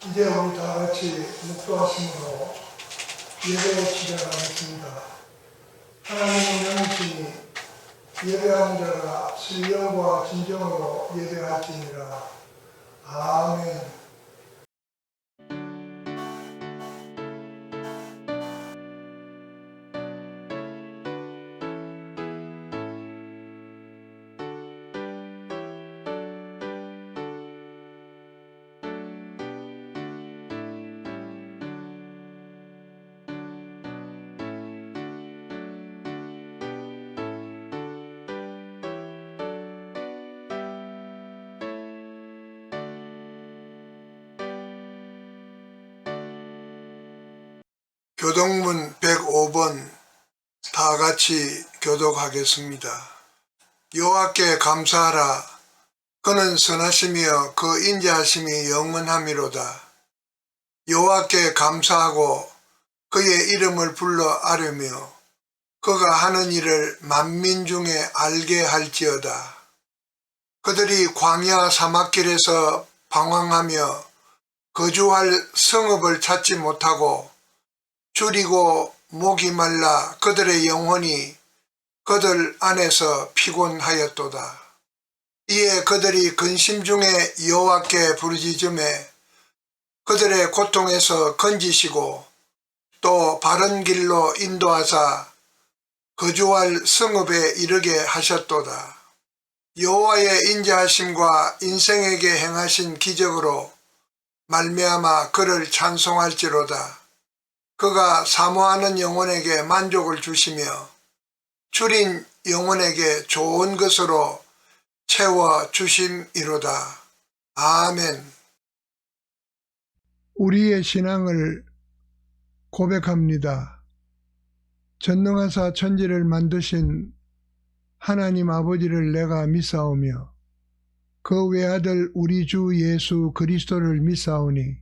이제 우리 다 같이 묵도하심으로 예배 시작하겠습니다. 하나님은 영이시니 예배하는 자가 신령과 진정으로 예배할지니라. 아멘. 교독문 105번 다 같이 교독하겠습니다. 여호와께 감사하라. 그는 선하시며 그 인자하심이 영원함이로다. 여호와께 감사하고 그의 이름을 불러 아뢰며 그가 하는 일을 만민 중에 알게 할지어다. 그들이 광야 사막길에서 방황하며 거주할 성읍을 찾지 못하고 줄이고 목이 말라 그들의 영혼이 그들 안에서 피곤하였도다. 이에 그들이 근심 중에 여호와께 부르짖음에 그들의 고통에서 건지시고 또 바른 길로 인도하사 거주할 성읍에 이르게 하셨도다. 여호와의 인자하심과 인생에게 행하신 기적으로 말미암아 그를 찬송할지로다. 그가 사모하는 영혼에게 만족을 주시며 줄인 영혼에게 좋은 것으로 채워 주심이로다. 아멘. 우리의 신앙을 고백합니다. 전능하사 천지를 만드신 하나님 아버지를 내가 믿사오며 그 외아들 우리 주 예수 그리스도를 믿사오니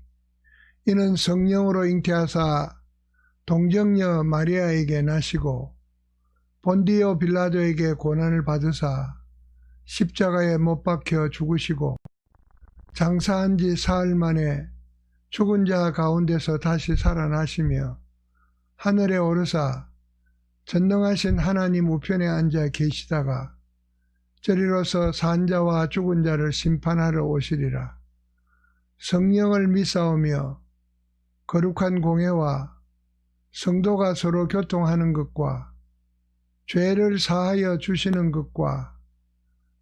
이는 성령으로 잉태하사 동정녀 마리아에게 나시고 본디오 빌라도에게 고난을 받으사 십자가에 못 박혀 죽으시고 장사한 지 사흘 만에 죽은 자 가운데서 다시 살아나시며 하늘에 오르사 전능하신 하나님 우편에 앉아 계시다가 저리로서 산 자와 죽은 자를 심판하러 오시리라. 성령을 믿사오며 거룩한 공회와 성도가 서로 교통하는 것과 죄를 사하여 주시는 것과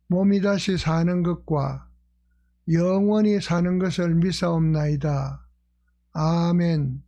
몸이 다시 사는 것과 영원히 사는 것을 믿사옵나이다. 아멘.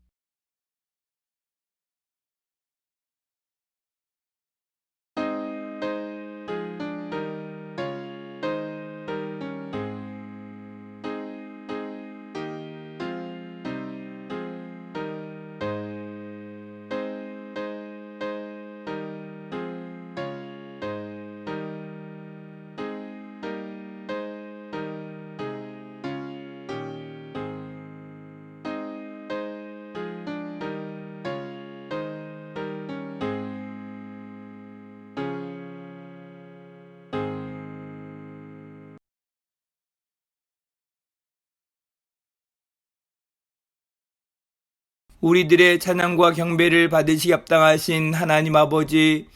우리들의 찬양과 경배를 받으시기 합당하신 하나님 아버지,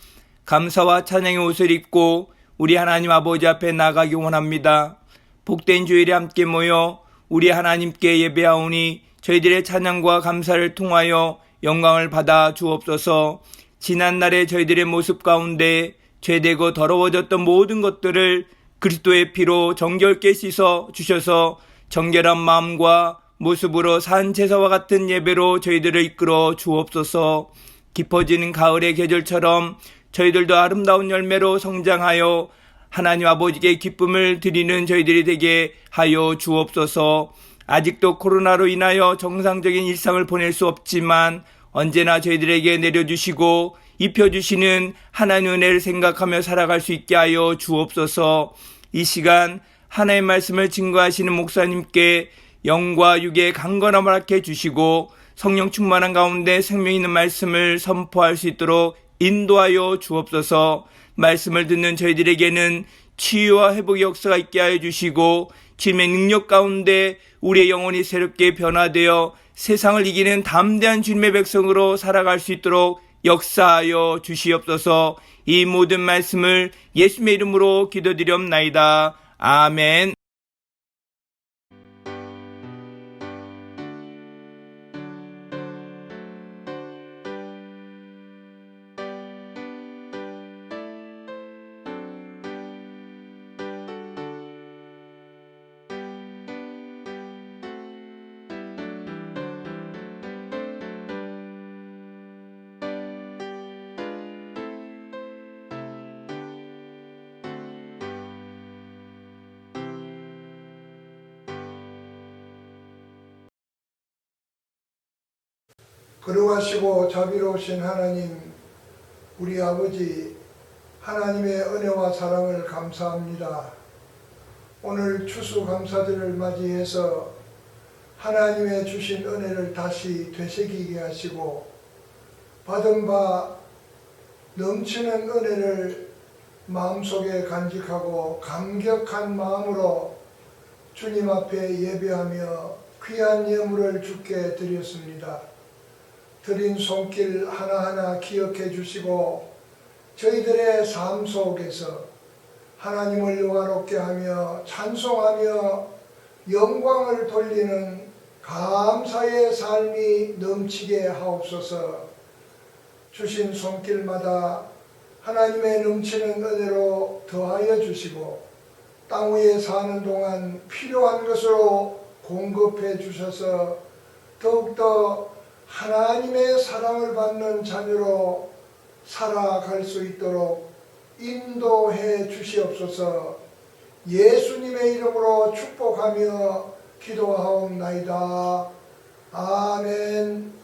감사와 찬양의 옷을 입고 우리 하나님 아버지 앞에 나가기 원합니다. 복된 주일에 함께 모여 우리 하나님께 예배하오니 저희들의 찬양과 감사를 통하여 영광을 받아 주옵소서. 지난날의 저희들의 모습 가운데 죄되고 더러워졌던 모든 것들을 그리스도의 피로 정결케 씻어 주셔서 정결한 마음과 모습으로 산 제사와 같은 예배로 저희들을 이끌어 주옵소서. 깊어지는 가을의 계절처럼 저희들도 아름다운 열매로 성장하여 하나님 아버지께 기쁨을 드리는 저희들이 되게 하여 주옵소서. 아직도 코로나로 인하여 정상적인 일상을 보낼 수 없지만 언제나 저희들에게 내려주시고 입혀주시는 하나님 은혜를 생각하며 살아갈 수 있게 하여 주옵소서. 이 시간 하나님의 말씀을 증거하시는 목사님께 영과 육의 강건함을 허락해 주시고 성령 충만한 가운데 생명 있는 말씀을 선포할 수 있도록 인도하여 주옵소서. 말씀을 듣는 저희들에게는 치유와 회복의 역사가 있게 하여 주시고 주님의 능력 가운데 우리의 영혼이 새롭게 변화되어 세상을 이기는 담대한 주님의 백성으로 살아갈 수 있도록 역사하여 주시옵소서. 이 모든 말씀을 예수님의 이름으로 기도드리옵나이다. 아멘. 거룩하시고 자비로우신 하나님, 우리 아버지 하나님의 은혜와 사랑을 감사합니다. 오늘 추수감사절을 맞이해서 하나님의 주신 은혜를 다시 되새기게 하시고 받은 바 넘치는 은혜를 마음속에 간직하고 감격한 마음으로 주님 앞에 예배하며 귀한 예물을 주께 드렸습니다. 드린 손길 하나하나 기억해 주시고 저희들의 삶 속에서 하나님을 영화롭게 하며 찬송하며 영광을 돌리는 감사의 삶이 넘치게 하옵소서. 주신 손길마다 하나님의 넘치는 은혜로 더하여 주시고 땅 위에 사는 동안 필요한 것으로 공급해 주셔서 더욱더 하나님의 사랑을 받는 자녀로 살아갈 수 있도록 인도해 주시옵소서. 예수님의 이름으로 축복하며 기도하옵나이다. 아멘.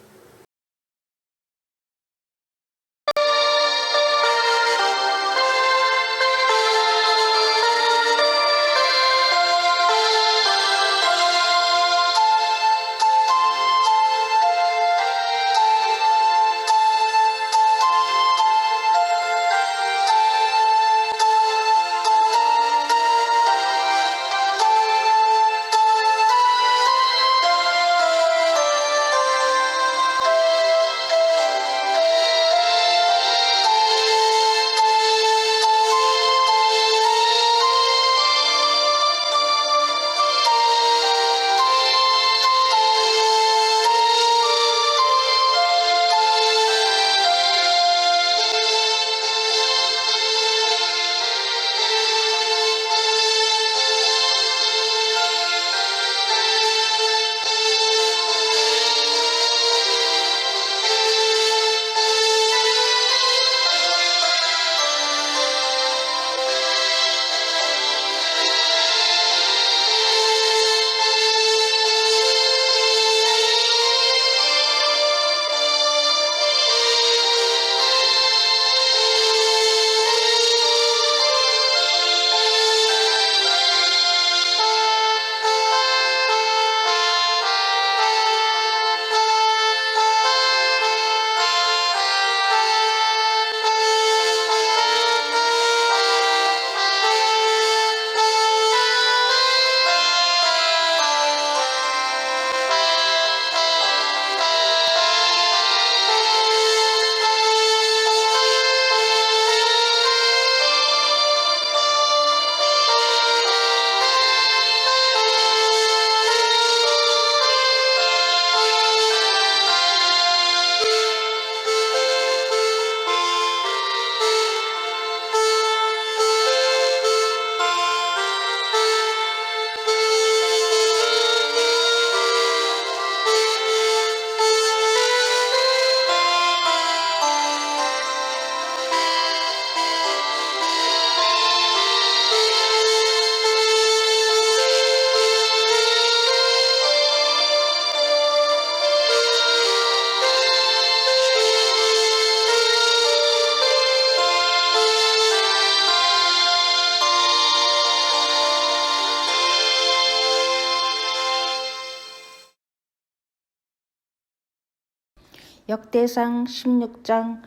역대상 16장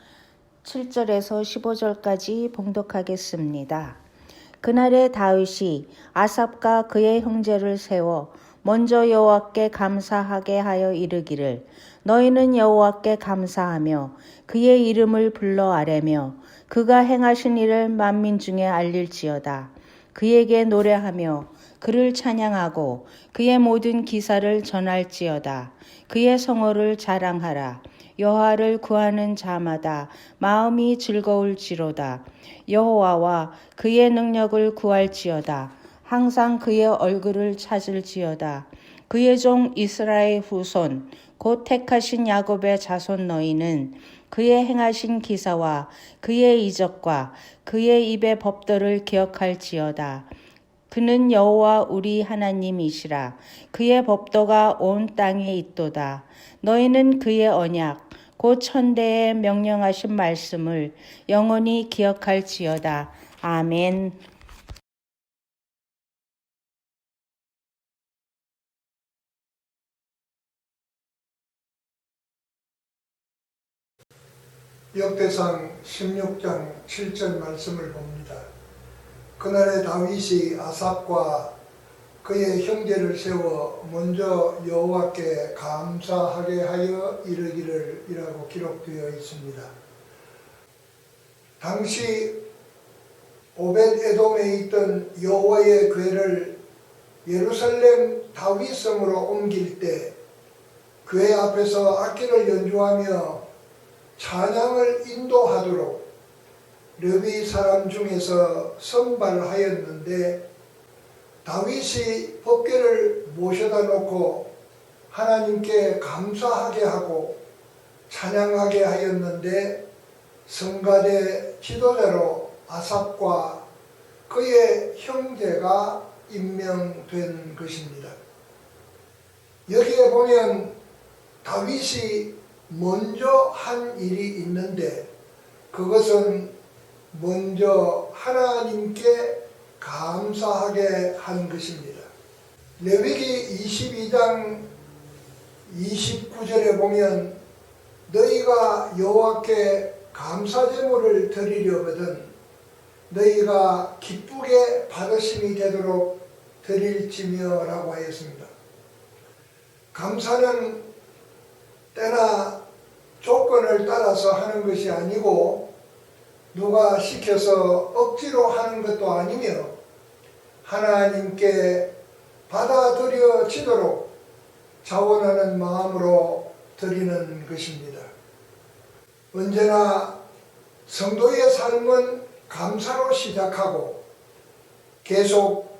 7절에서 15절까지 봉독하겠습니다. 그날에 다윗이 아삽과 그의 형제를 세워 먼저 여호와께 감사하게 하여 이르기를 너희는 여호와께 감사하며 그의 이름을 불러 아뢰며 그가 행하신 일을 만민 중에 알릴지어다. 그에게 노래하며 그를 찬양하고 그의 모든 기사를 전할지어다. 그의 성호를 자랑하라. 여호와를 구하는 자마다 마음이 즐거울지로다. 여호와와 그의 능력을 구할지어다. 항상 그의 얼굴을 찾을지어다. 그의 종 이스라엘 후손 곧 택하신 야곱의 자손 너희는 그의 행하신 기사와 그의 이적과 그의 입의 법도를 기억할지어다. 그는 여호와 우리 하나님이시라. 그의 법도가 온 땅에 있도다. 너희는 그의 언약 곧 천대에 명령하신 말씀을 영원히 기억할지어다. 아멘. 역대상 16장 7절 말씀을 봅니다. 그날에 다윗이 아삽과 그의 형제를 세워 먼저 여호와께 감사하게 하여 이르기를 이라고 기록되어 있습니다. 당시 오벳에돔에 있던 여호와의 궤를 예루살렘 다윗성으로 옮길 때 궤 앞에서 악기를 연주하며 찬양을 인도하도록 레위 사람 중에서 선발하였는데 다윗이 법궤를 모셔다 놓고 하나님께 감사하게 하고 찬양하게 하였는데 성가대 지도자로 아삽과 그의 형제가 임명된 것입니다. 여기에 보면 다윗이 먼저 한 일이 있는데 그것은 먼저 하나님께 감사하게 한 것입니다. 레위기 22장 29절에 보면 너희가 여호와께 감사제물을 드리려거든 너희가 기쁘게 받으심이 되도록 드릴지며 라고 하였습니다. 감사는 때나 조건을 따라서 하는 것이 아니고 누가 시켜서 억지로 하는 것도 아니며 하나님께 받아들여지도록 자원하는 마음으로 드리는 것입니다. 언제나 성도의 삶은 감사로 시작하고 계속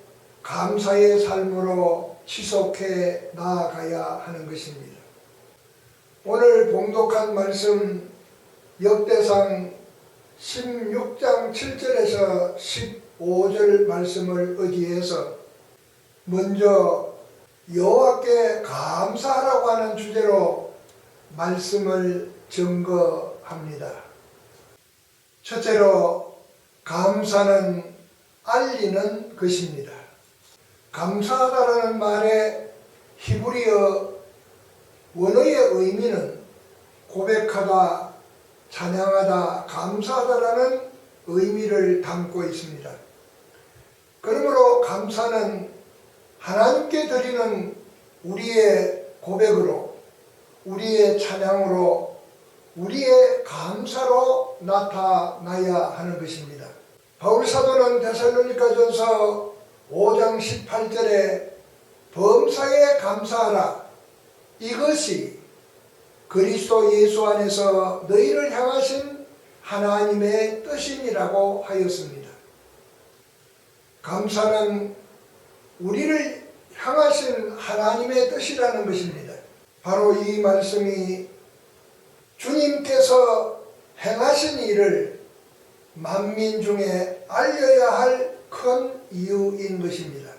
감사의 삶으로 지속해 나아가야 하는 것입니다. 오늘 봉독한 말씀 역대상 16장 7절에서 15절 말씀을 의지해서 먼저 여호와께 감사하라고 하는 주제로 말씀을 증거합니다. 첫째로 감사는 알리는 것입니다. 감사하다라는 말의 히브리어 원어의 의미는 고백하다, 찬양하다, 감사하다라는 의미를 담고 있습니다. 그러므로 감사는 하나님께 드리는 우리의 고백으로, 우리의 찬양으로, 우리의 감사로 나타나야 하는 것입니다. 바울 사도는 데살로니가전서 5장 18절에 범사에 감사하라. 이것이 그리스도 예수 안에서 너희를 향하신 하나님의 뜻이니라고 하였습니다. 감사는 우리를 향하신 하나님의 뜻이라는 것입니다. 바로 이 말씀이 주님께서 행하신 일을 만민 중에 알려야 할 큰 이유인 것입니다.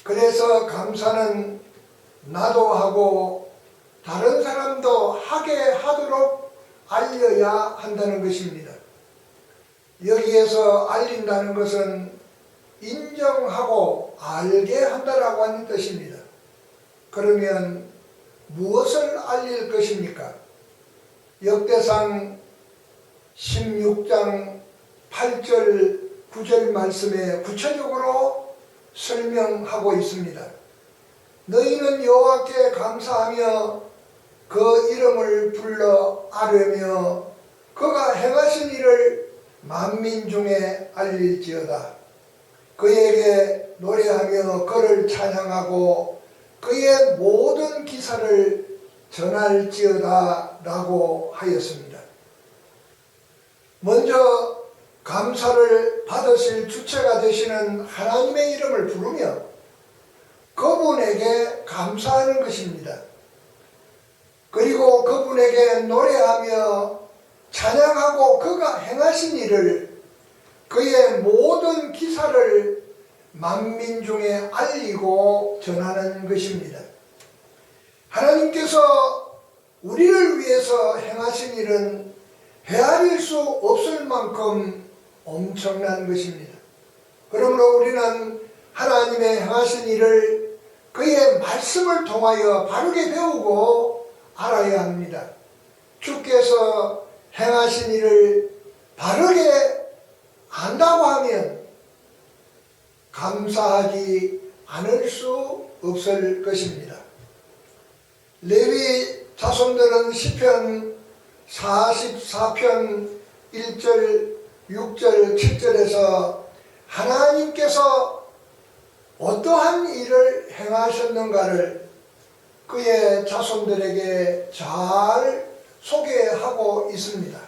그래서 감사는 나도 하고 다른 사람도 하게 하도록 알려야 한다는 것입니다. 여기에서 알린다는 것은 인정하고 알게 한다라고 하는 뜻입니다. 그러면 무엇을 알릴 것입니까? 역대상 16장 8절 9절 말씀에 구체적으로 설명하고 있습니다. 너희는 여호와께 감사하며 그 이름을 불러 아뢰며 그가 행하신 일을 만민 중에 알릴지어다. 그에게 노래하며 그를 찬양하고 그의 모든 기사를 전할지어다 라고 하였습니다. 먼저 감사를 받으실 주체가 되시는 하나님의 이름을 부르며 그분에게 감사하는 것입니다. 그리고 그분에게 노래하며 찬양하고 그가 행하신 일을, 그의 모든 기사를 만민 중에 알리고 전하는 것입니다. 하나님께서 우리를 위해서 행하신 일은 헤아릴 수 없을 만큼 엄청난 것입니다. 그러므로 우리는 하나님의 행하신 일을 그의 말씀을 통하여 바르게 배우고 알아야 합니다. 주께서 행하신 일을 바르게 안다고 하면 감사하지 않을 수 없을 것입니다. 레위 자손들은 시편 44편 1절, 6절, 7절에서 하나님께서 어떠한 일을 행하셨는가를 그의 자손들에게 잘 소개하고 있습니다.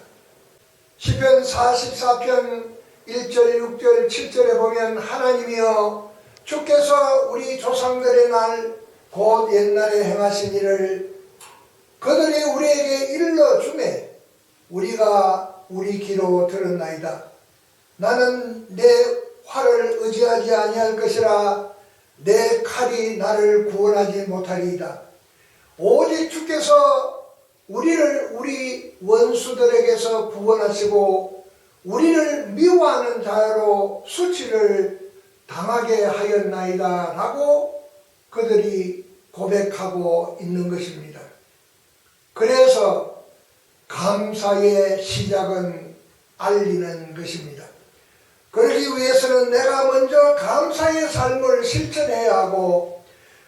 시편 44편 1절, 6절, 7절에 보면 하나님이여 주께서 우리 조상들의 날 곧 옛날에 행하신 일을 그들이 우리에게 일러주매 우리가 우리 귀로 들었나이다. 나는 내 활을 의지하지 아니할 것이라 내 칼이 나를 구원하지 못하리이다. 오직 주께서 우리를 우리 원수들에게서 구원하시고 우리를 미워하는 자로 수치를 당하게 하였나이다 라고 그들이 고백하고 있는 것입니다. 그래서 감사의 시작은 알리는 것입니다. 그러기 위해서는 내가 먼저 감사의 삶을 실천해야 하고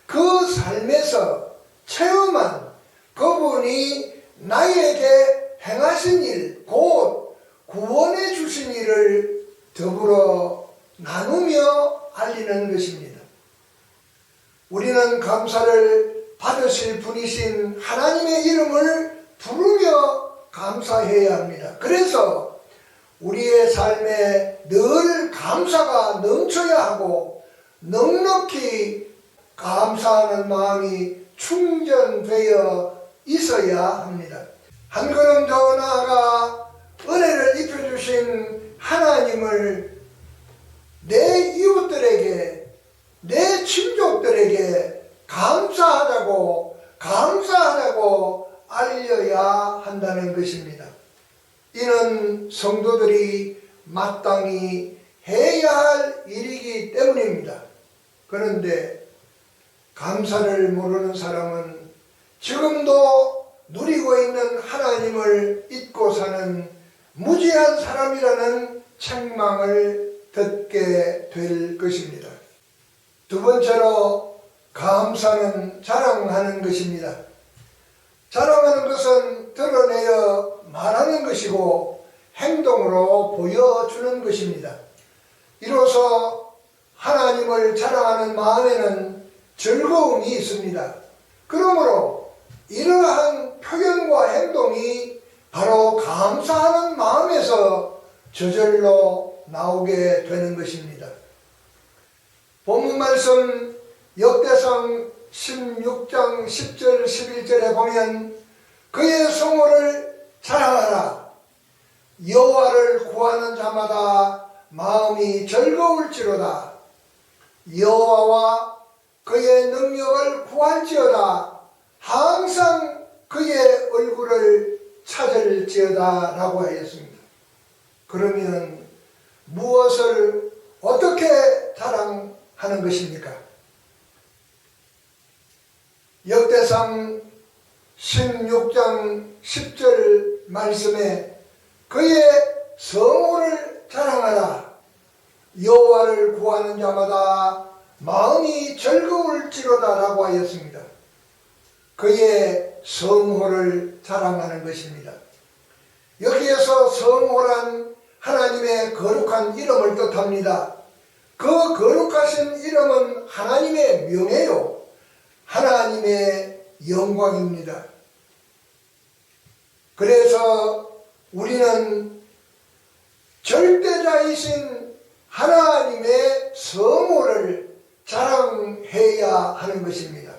그 삶에서 체험한 그분이 나에게 행하신 일, 곧 구원해 주신 일을 더불어 나누며 알리는 것입니다. 우리는 감사를 받으실 분이신 하나님의 이름을 부르며 감사해야 합니다. 그래서 우리의 삶에 늘 감사가 넘쳐야 하고 넉넉히 감사하는 마음이 충전되어 있어야 합니다. 한 걸음 더 나아가 은혜를 입혀주신 하나님을 내 이웃들에게, 내 친족들에게 감사하다고 알려야 한다는 것입니다. 이는 성도들이 마땅히 해야 할 일이기 때문입니다. 그런데 감사를 모르는 사람은 지금도 누리고 있는 하나님을 잊고 사는 무지한 사람이라는 책망을 듣게 될 것입니다. 두 번째로 감사는 자랑하는 것입니다. 자랑하는 것은 드러내어 말하는 것이고 행동으로 보여주는 것입니다. 이로써 하나님을 자랑하는 마음에는 즐거움이 있습니다. 그러므로 이러한 표현과 행동이 바로 감사하는 마음에서 저절로 나오게 되는 것입니다. 본문 말씀 역대상 16장 10절 11절에 보면 그의 성호를 자랑하라. 여호와를 구하는 자마다 마음이 즐거울지로다. 여호와와 그의 능력을 구할지어다. 항상 그의 얼굴을 찾을지어다 라고 하였습니다. 그러면 무엇을 어떻게 자랑하는 것입니까? 역대상 16장 10절 말씀에 그의 성호를 자랑하라. 여호와를 구하는 자마다 마음이 즐거울지로다라고 하였습니다. 그의 성호를 자랑하는 것입니다. 여기에서 성호란 하나님의 거룩한 이름을 뜻합니다. 그 거룩하신 이름은 하나님의 명예요, 하나님의 영광입니다. 그래서 우리는 절대자이신 하나님의 성호를 자랑해야 하는 것입니다.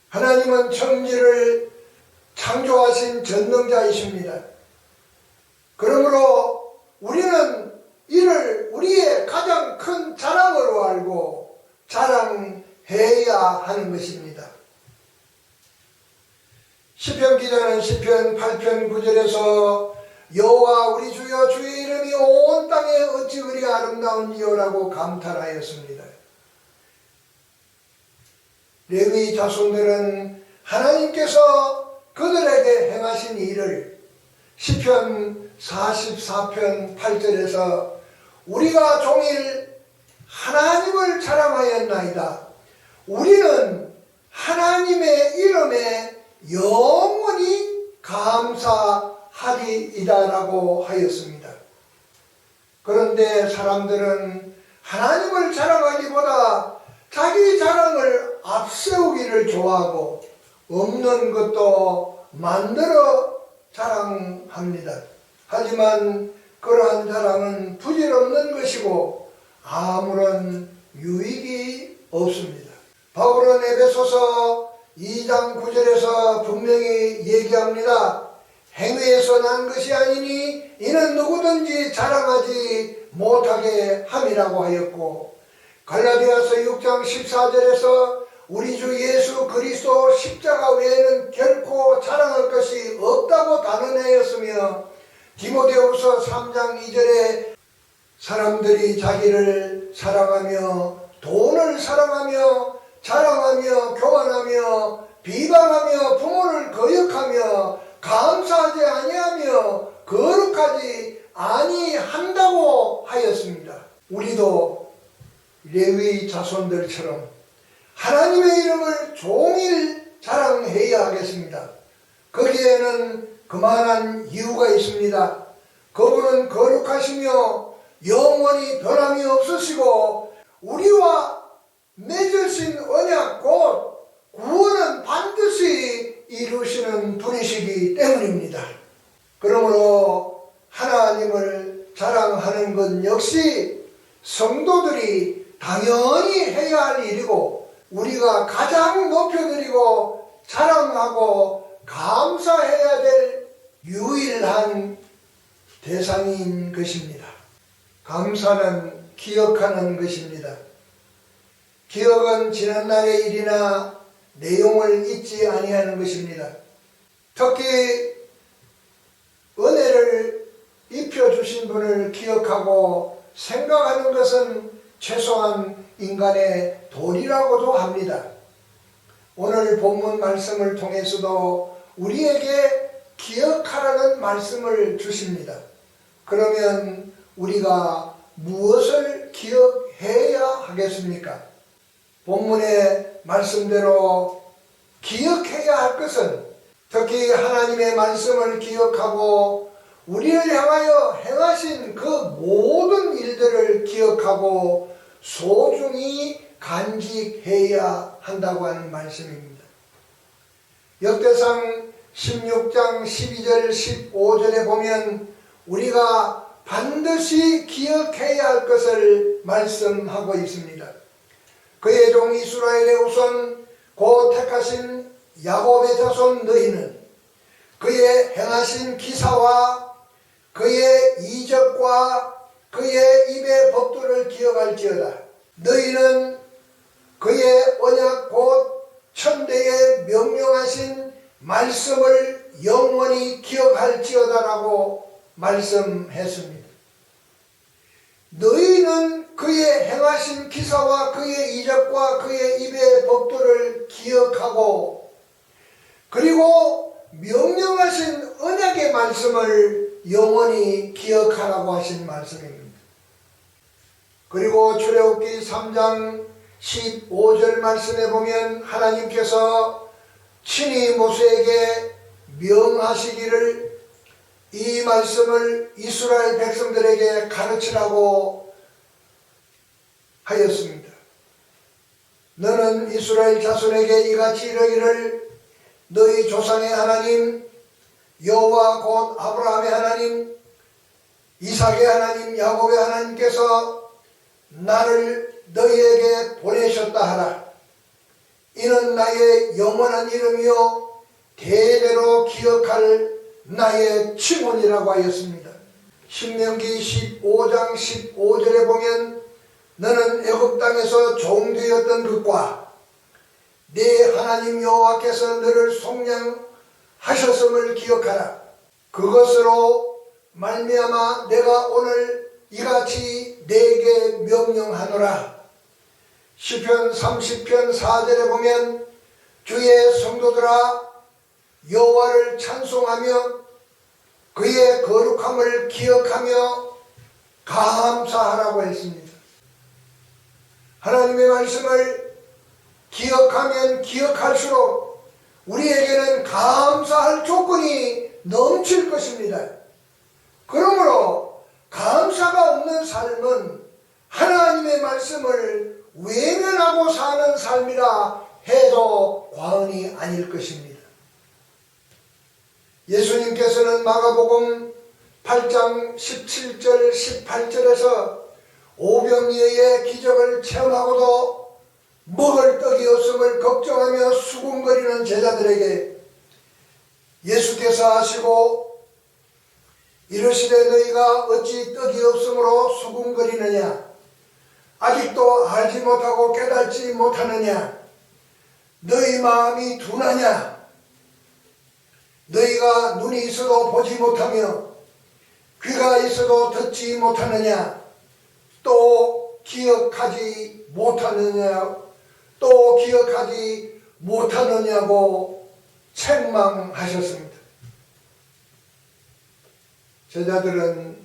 하나님은 천지를 창조하신 전능자이십니다. 그러므로 우리는 이를 우리의 가장 큰 자랑으로 알고 자랑해야 하는 것입니다. 시편 기자는 시편 8편 9절에서 여호와 우리 주여 주의 이름이 온 땅에 어찌 그리 아름다운지요라고 감탄하였습니다. 레위 자손들은 하나님께서 그들에게 행하신 일을 시편 44편 8절에서 우리가 종일 하나님을 자랑하였나이다. 우리는 하나님의 이름에 영원히 감사하리이다라고 하였습니다. 그런데 사람들은 하나님을 자랑하기보다 자기 자랑을 앞세우기를 좋아하고 없는 것도 만들어 자랑합니다. 하지만 그러한 자랑은 부질없는 것이고 아무런 유익이 없습니다. 바울은 에베소서 2장 9절에서 분명히 얘기합니다. 행위에서 난 것이 아니니 이는 누구든지 자랑하지 못하게 함이라고 하였고, 갈라디아서 6장 14절에서 우리 주 예수 그리스도 십자가 외에는 결코 자랑할 것이 없다고 단언하였으며, 디모데후서 3장 2절에 사람들이 자기를 사랑하며 돈을 사랑하며 자랑하며 교만하며 비방하며 부모를 거역하며 감사하지 아니하며 거룩하지 아니한다고 하였습니다. 우리도 레위 자손들처럼 하나님의 이름을 종일 자랑해야 하겠습니다. 거기에는 그만한 이유가 있습니다. 그분은 거룩하시며 영원히 변함이 없으시고 우리와 맺으신 언약 곧 구원은 반드시 이루시는 분이시기 때문입니다. 그러므로 하나님을 자랑하는 것 역시 성도들이 당연히 해야 할 일이고 우리가 가장 높여드리고 자랑하고 감사해야 될 유일한 대상인 것입니다. 감사는 기억하는 것입니다. 기억은 지난날의 일이나 내용을 잊지 아니하는 것입니다. 특히 은혜를 입혀주신 분을 기억하고 생각하는 것은 최소한 인간의 도리라고도 합니다. 오늘 본문 말씀을 통해서도 우리에게 기억하라는 말씀을 주십니다. 그러면 우리가 무엇을 기억해야 하겠습니까? 본문의 말씀대로 기억해야 할 것은 특히 하나님의 말씀을 기억하고 우리를 향하여 행하신 그 모든 일들을 기억하고 소중히 간직해야 한다고 하는 말씀입니다. 역대상 16장 12절 15절에 보면 우리가 반드시 기억해야 할 것을 말씀하고 있습니다. 그의 종 이스라엘의 우선 곧 택하신 야곱의 자손 너희는 그의 행하신 기사와 그의 이적과 그의 입의 법도를 기억할지어다. 너희는 그의 언약 곧 천대에 명령하신 말씀을 영원히 기억할지어다라고 말씀했습니다. 너희는 그의 행하신 기사와 그의 이적과 그의 입의 법도를 기억하고 그리고 명령하신 언약의 말씀을 영원히 기억하라고 하신 말씀입니다. 그리고 출애굽기 3장 15절 말씀에 보면 하나님께서 친히 모세에게 명하시기를 이 말씀을 이스라엘 백성들에게 가르치라고 하였습니다. 너는 이스라엘 자손에게 이같이 이르기를 너희 조상의 하나님 여호와 곧 아브라함의 하나님 이삭의 하나님 야곱의 하나님께서 나를 너희에게 보내셨다 하라. 이는 나의 영원한 이름이요 대대로 기억할 나의 칭혼이라고 하였습니다. 신명기 15장 15절에 보면 너는 애굽 땅에서 종되었던 것과 네 하나님 여호와께서 너를 속량하셨음을 기억하라. 그것으로 말미암아 내가 오늘 이같이 네게 명령하노라. 시편 30편 4절에 보면 주의 성도들아 여호와를 찬송하며 그의 거룩함을 기억하며 감사하라고 했습니다. 하나님의 말씀을 기억하면 기억할수록 우리에게는 감사할 조건이 넘칠 것입니다. 그러므로 감사가 없는 삶은 하나님의 말씀을 외면하고 사는 삶이라 해도 과언이 아닐 것입니다. 예수님께서는 마가복음 8장 17절 18절에서 오병이어의 기적을 체험하고도 먹을 떡이 없음을 걱정하며 수군거리는 제자들에게 예수께서 하시고 이르시되 너희가 어찌 떡이 없으므로 수군거리느냐 아직도 알지 못하고 깨닫지 못하느냐 너희 마음이 둔하냐 너희가 눈이 있어도 보지 못하며 귀가 있어도 듣지 못하느냐 또 기억하지 못하느냐고 책망하셨습니다. 제자들은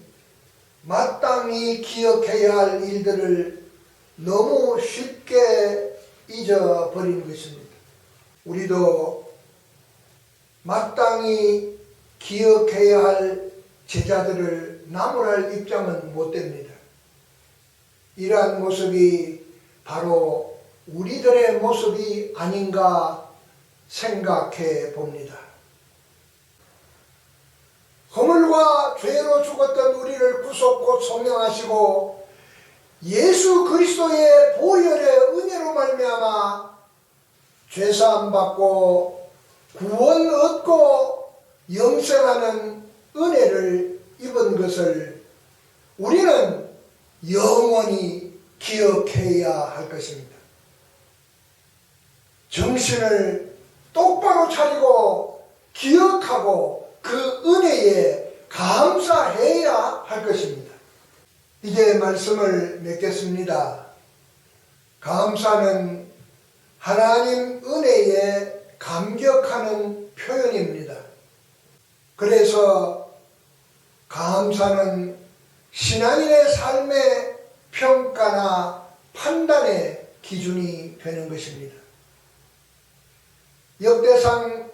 마땅히 기억해야 할 일들을 너무 쉽게 잊어버린 것입니다. 우리도 마땅히 기억해야 할 제자들을 나무랄 입장은 못 됩니다. 이러한 모습이 바로 우리들의 모습이 아닌가 생각해 봅니다. 허물과 죄로 죽었던 우리를 구속 속량하시고 예수 그리스도의 보혈의 은혜로 말미암아 죄사함 받고 구원 얻고 영생하는 은혜를 입은 것을 우리는 영원히 기억해야 할 것입니다. 정신을 똑바로 차리고 기억하고 그 은혜에 감사해야 할 것입니다. 이제 말씀을 맺겠습니다. 감사는 하나님 은혜에 감격하는 표현입니다. 그래서 감사는 신앙인의 삶의 평가나 판단의 기준이 되는 것입니다. 역대상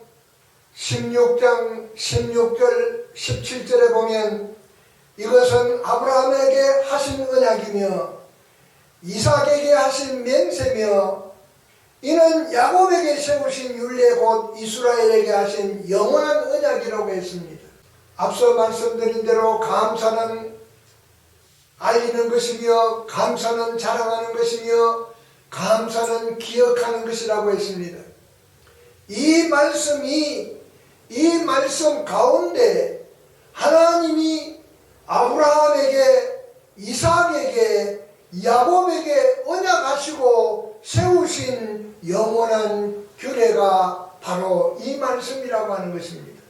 16장 16절 17절에 보면 이것은 아브라함에게 하신 언약이며 이삭에게 하신 맹세며 이는 야곱에게 세우신 율례 곧 이스라엘에게 하신 영원한 언약이라고 했습니다. 앞서 말씀드린 대로 감사는 알리는 것이며 감사는 자랑하는 것이며 감사는 기억하는 것이라고 했습니다. 이 말씀 가운데 하나님이 아브라함에게 이삭에게 야곱에게 언약하시고 세우신 영원한 규례가 바로 이 말씀이라고 하는 것입니다.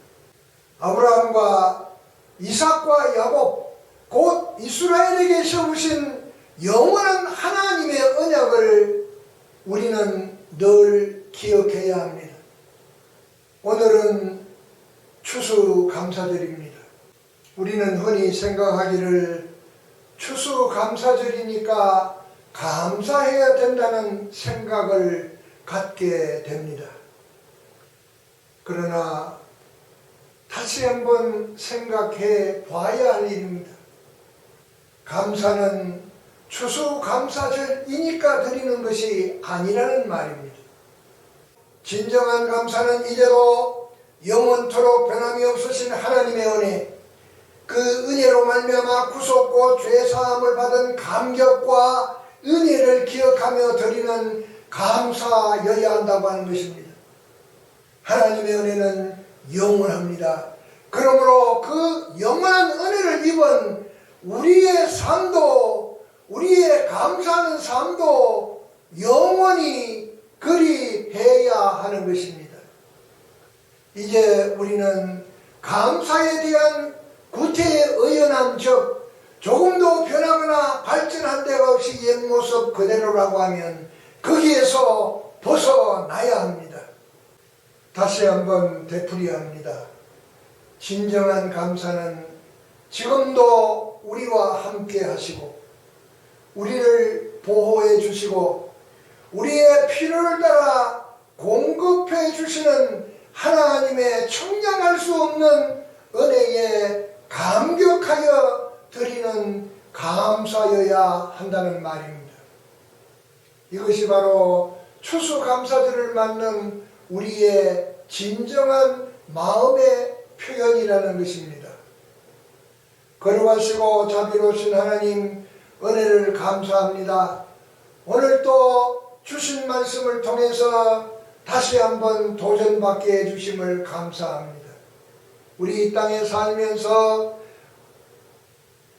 아브라함과 이삭과 야곱 곧 이스라엘에게 세우신 영원한 하나님의 언약을 우리는 늘 기억해야 합니다. 오늘은 추수감사절입니다. 우리는 흔히 생각하기를 추수감사절이니까 감사해야 된다는 생각을 갖게 됩니다. 그러나 다시 한번 생각해 봐야 할 일입니다. 감사는 추수감사절이니까 드리는 것이 아니라는 말입니다. 진정한 감사는 이제도 영원토록 변함이 없으신 하나님의 은혜, 그 은혜로 말미암아 구속과 죄사함을 받은 감격과 은혜를 기억하며 드리는 감사여야 한다고 하는 것입니다. 하나님의 은혜는 영원합니다. 그러므로 그 영원한 은혜를 입은 우리의 삶도, 우리의 감사하는 삶도 영원히 그리해야 하는 것입니다. 이제 우리는 감사에 대한 구태의 의연함, 즉 조금도 변하거나 발전한 데가 없이 옛 모습 그대로라고 하면 거기에서 벗어나야 합니다. 다시 한번 되풀이해야 합니다. 진정한 감사는 지금도 우리와 함께 하시고 우리를 보호해 주시고 우리의 필요를 따라 공급해 주시는 하나님의 청량할 수 없는 은혜에 감격하여 드리는 감사여야 한다는 말입니다. 이것이 바로 추수감사절을 맞는 우리의 진정한 마음의 표현이라는 것입니다. 거룩하시고 자비로우신 하나님, 은혜를 감사합니다. 오늘 또 주신 말씀을 통해서 다시 한번 도전받게 해주심을 감사합니다. 우리 이 땅에 살면서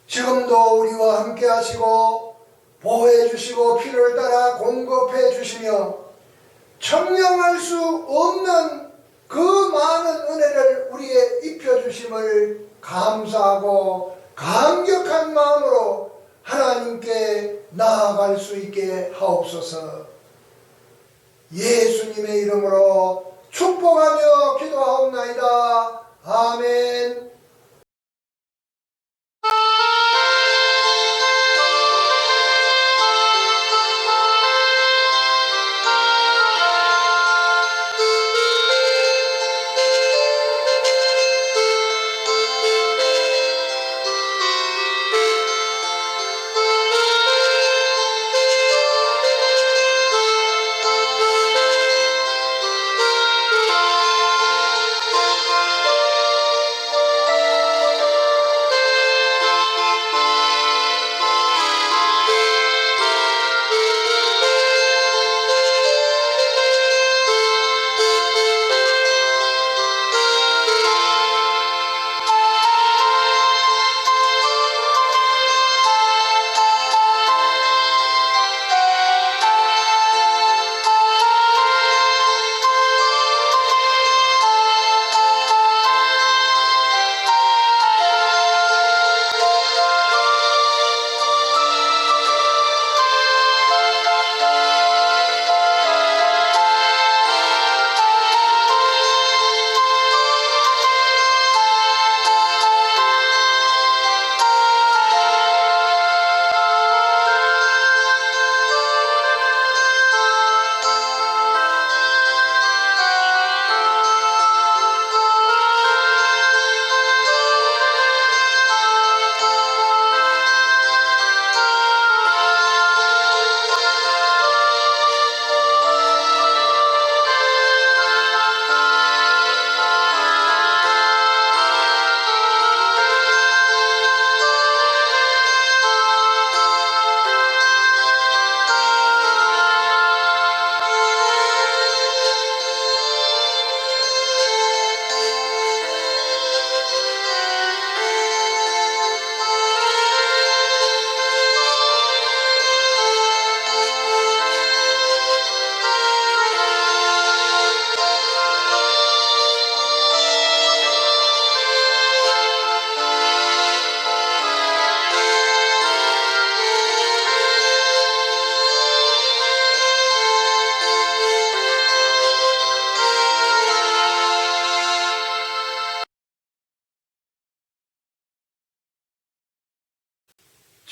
지금도 우리와 함께 하시고 보호해 주시고 필요를 따라 공급해 주시며 청량할 수 없는 그 많은 은혜를 우리에 입혀 주심을 감사하고 감격한 마음으로 하나님께 나아갈 수 있게 하옵소서. 예수님의 이름으로 축복하며 기도하옵나이다. 아멘.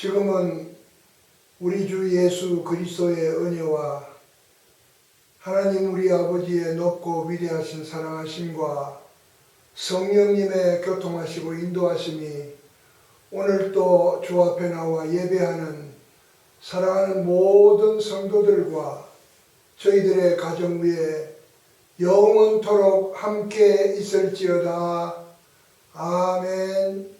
지금은 우리 주 예수 그리스도의 은혜와 하나님 우리 아버지의 높고 위대하신 사랑하심과 성령님의 교통하시고 인도하심이 오늘 또 주 앞에 나와 예배하는 사랑하는 모든 성도들과 저희들의 가정 위에 영원토록 함께 있을지어다. 아멘.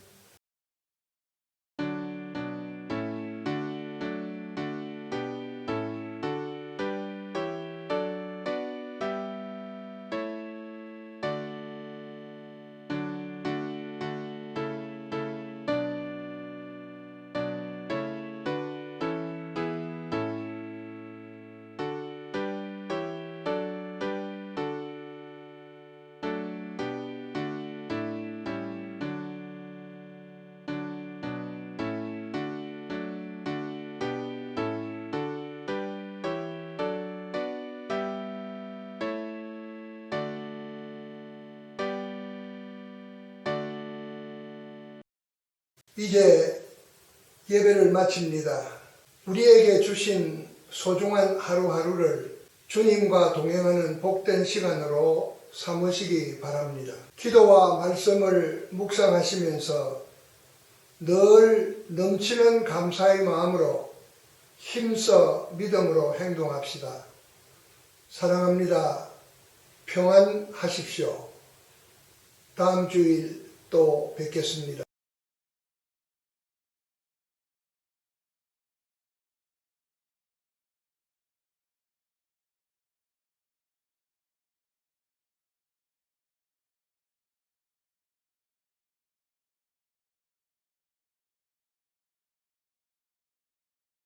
이제 예배를 마칩니다. 우리에게 주신 소중한 하루하루를 주님과 동행하는 복된 시간으로 삼으시기 바랍니다. 기도와 말씀을 묵상하시면서 늘 넘치는 감사의 마음으로 힘써 믿음으로 행동합시다. 사랑합니다. 평안하십시오. 다음 주일 또 뵙겠습니다.